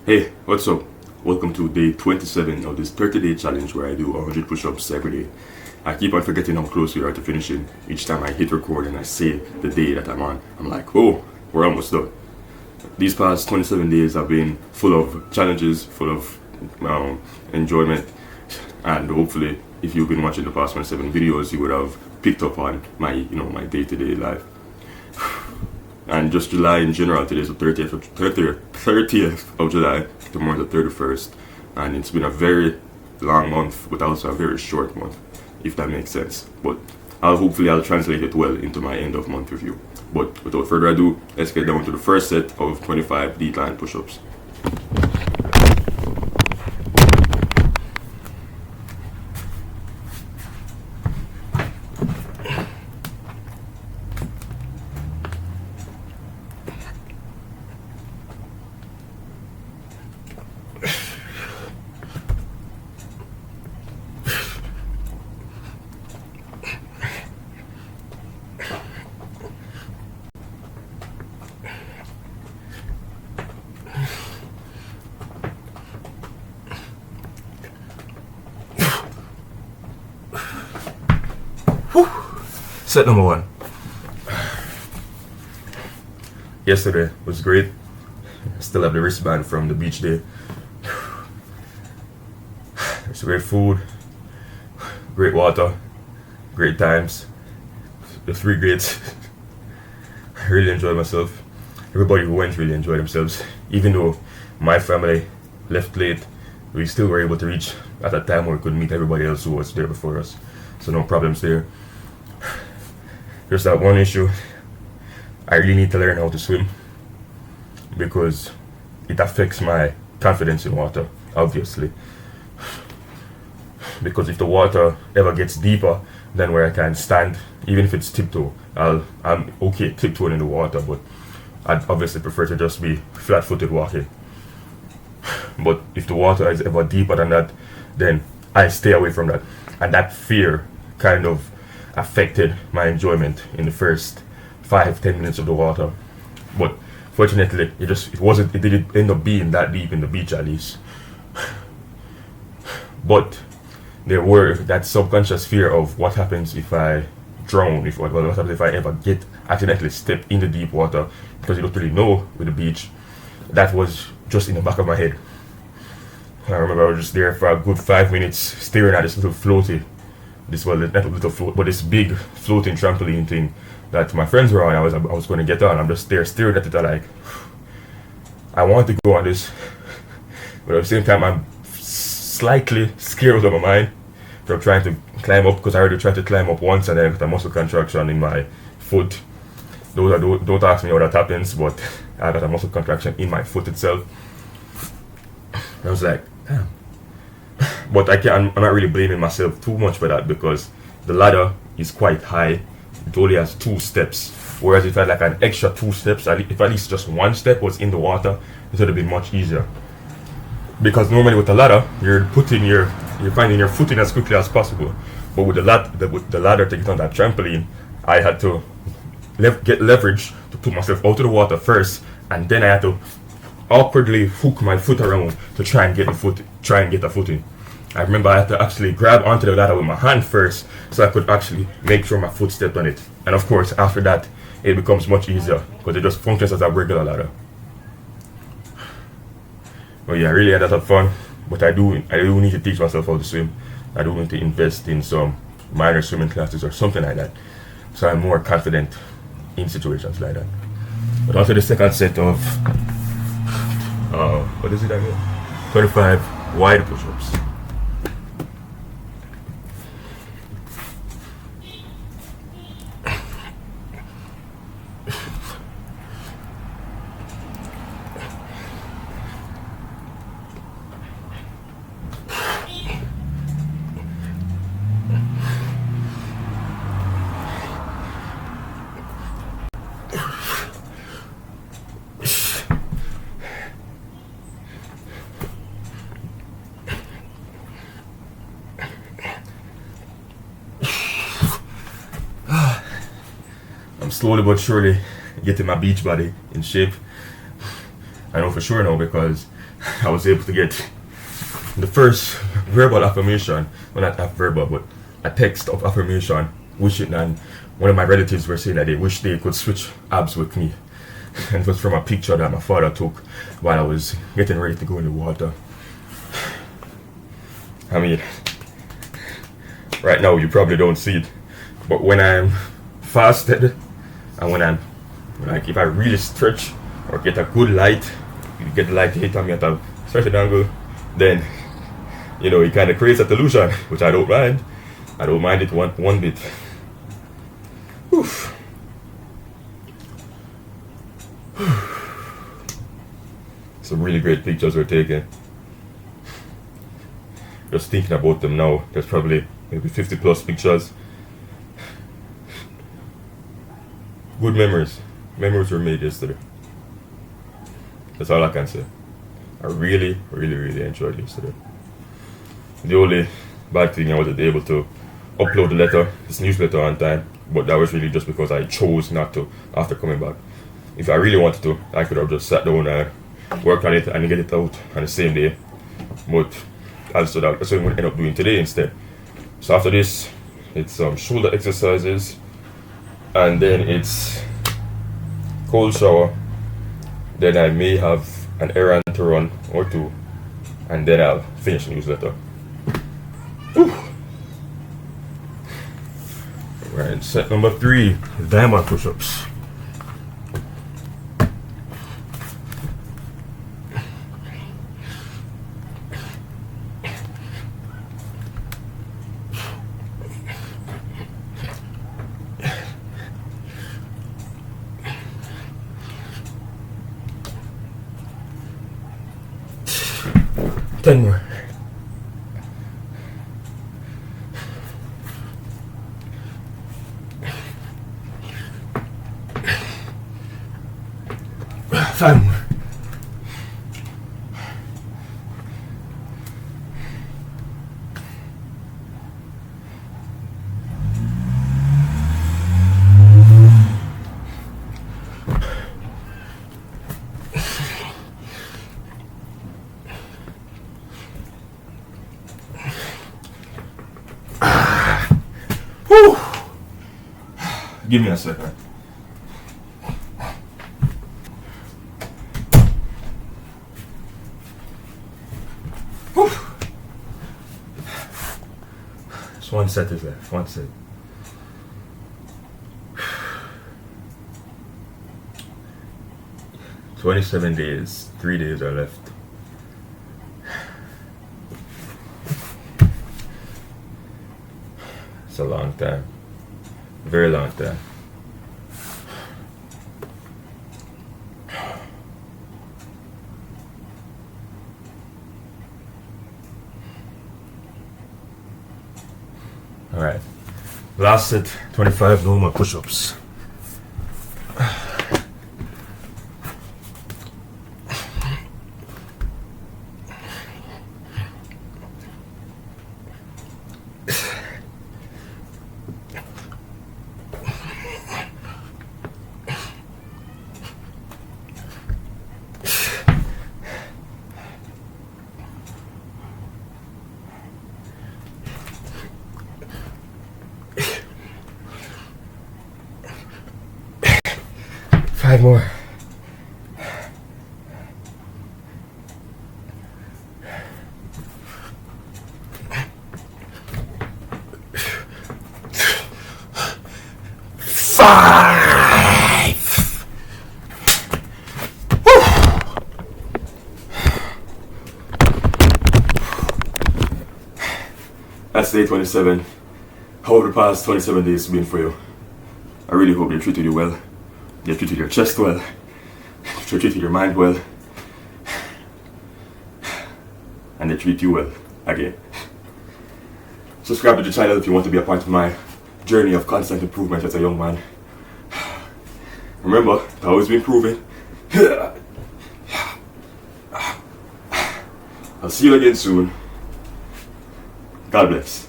Hey, what's up? Welcome to day 27 of this 30-day challenge where I do 100 push-ups every day. I keep on forgetting how close we are to finishing. Each time I hit record and I say the day that I'm on, I'm like, oh, we're almost done. These past 27 days have been full of challenges, full of enjoyment, and hopefully, if you've been watching the past 27 videos, you would have picked up on my day-to-day life. And just July in general, today's the 30th of July, tomorrow's the 31st, and it's been a very long month, but also a very short month, if that makes sense. But hopefully I'll translate it well into my end of month review. But without further ado, let's get down to the first set of 25 decline push-ups. Set number 1. Yesterday was great. I still have the wristband from the beach day. It's great food, great water, great times. The 3 greats. I really enjoyed myself. Everybody who went really enjoyed themselves. Even though my family left late, we still were able to reach at a time where we could meet everybody else who was there before us. So no problems there. Just that one issue, I really need to learn how to swim because it affects my confidence in water, obviously. Because if the water ever gets deeper than where I can stand, even if it's tiptoe, I'm okay tiptoeing in the water, but I'd obviously prefer to just be flat-footed walking. But if the water is ever deeper than that, then I stay away from that. And that fear kind of affected my enjoyment in the first 5-10 minutes of the water. But fortunately it didn't end up being that deep in the beach, at least. But there were that subconscious fear of what happens if I drown, what happens if I ever accidentally step in the deep water, because you don't really know with the beach. That was just in the back of my head. I remember I was just there for a good 5 minutes staring at this little floaty. Not a little float, but this big floating trampoline thing that my friends were on. I was going to get on. I'm just there staring at it. I want to go on this, but at the same time I'm slightly scared out of my mind from trying to climb up, because I already tried to climb up once and then I got a muscle contraction in my foot. Don't ask me how that happens, but I got a muscle contraction in my foot itself. I was like, damn. But I'm not really blaming myself too much for that, because the ladder is quite high. It only has 2 steps. Whereas if I had like an extra 2 steps, if at least just 1 step was in the water, it would have been much easier. Because normally with the ladder, you're finding your footing as quickly as possible. But with the ladder to get on that trampoline, I had to get leverage to put myself out of the water first, and then I had to awkwardly hook my foot around to try and get a footing. I remember I had to actually grab onto the ladder with my hand first, so I could actually make sure my foot stepped on it. And of course, after that, it becomes much easier because it just functions as a regular ladder. But yeah, I really had a lot of fun. But I do need to teach myself how to swim. I do need to invest in some minor swimming classes or something like that, so I'm more confident in situations like that. But also the second set of what is it again? 25 wide push-ups. I'm slowly but surely getting my beach body in shape. I know for sure now because I was able to get the first verbal affirmation, well not verbal, but a text of affirmation, wishing, and one of my relatives were saying that they wish they could switch abs with me. And it was from a picture that my father took while I was getting ready to go in the water. I mean, right now you probably don't see it, but when I'm fasted and when I'm like, if I really stretch or get a good light, you get the light to hit on me at a certain angle, then you know it kind of creates a delusion, which I don't mind. I don't mind it one bit. Oof. Some really great pictures were taken. Just thinking about them now, there's probably maybe 50 plus pictures. Good memories. Memories were made yesterday. That's all I can say. I really, really, really enjoyed yesterday. The only bad thing, I wasn't able to upload the letter, this newsletter on time, but that was really just because I chose not to after coming back. If I really wanted to, I could have just sat down and worked on it and get it out on the same day. But that's what I'm going to end up doing today instead. So after this, it's some shoulder exercises, and then it's cold shower. Then I may have an errand to run or two, and then I'll finish the newsletter. Whew. Right, set number 3, diamond push-ups. Ten more. Five more. Whew. Give me a second. Whew. Just one set is left. One set. "27 days, 3 days are left." It's a long time. Very long time. Alright. Last set, 25 normal push-ups. Five more. Five. Woo. That's day 27. How have the past 27 days been for you? I really hope they treated you well. They treated your chest well. They treated your mind well. And they treat you well again. Subscribe to the channel if you want to be a part of my journey of constant improvement as a young man. Remember, to always be improving. I'll see you again soon. God bless.